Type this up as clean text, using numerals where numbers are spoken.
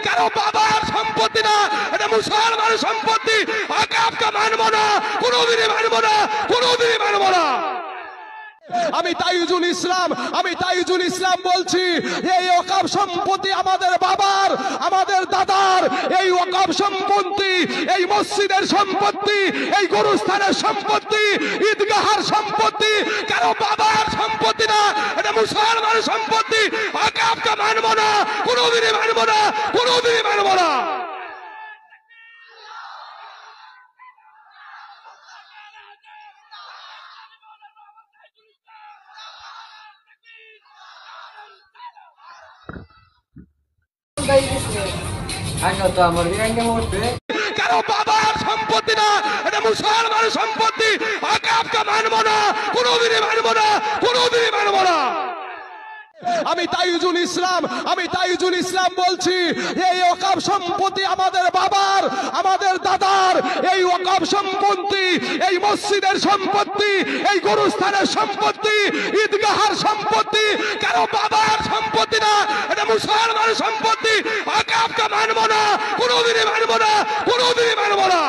কারো বাবার সম্পত্তি না, এটা মুসলমানের সম্পত্তি। ওয়াকফকে মানব না, কোনোদিনই মানব না, কোনোদিনই মানব না। আমি তাইজুল ইসলাম বলছি, এই ওয়াকফ সম্পত্তি আমাদের বাবার, আমাদের দাদার। এই ওয়াকফ সম্পত্তি, এই মসজিদের সম্পত্তি, এই গুরুস্থানের সম্পত্তি, ঈদগাহের সম্পত্তি কারো বাবার সম্পত্তি না, এটা মুসলমানের সম্পত্তি। ওয়াকফকে মানব না, কোনোদিনই মানব না, কোনোদিনই মানব না। কারো বাবার সম্পত্তি না, এটা মুসলমানের সম্পত্তি। ওয়াকফকে মানব না, কোনোদিনই মানব না, কোনোদিনই মানব না। আমি তাইজুল ইসলাম বলছি, এই ওয়াকফ সম্পত্তি আমাদের বাবার, আমাদের দাদার। এই ওয়াকফ সম্পত্তি, এই মসজিদের সম্পত্তি, এই গুরুস্থানের সম্পত্তি, ঈদগাহের সম্পত্তি কারো বাবার সম্পত্তি না, এটা মুসলমানের সম্পত্তি। ওয়াকফকে মানব না, কোনোদিনই মানব না, কোনোদিনই মানব না।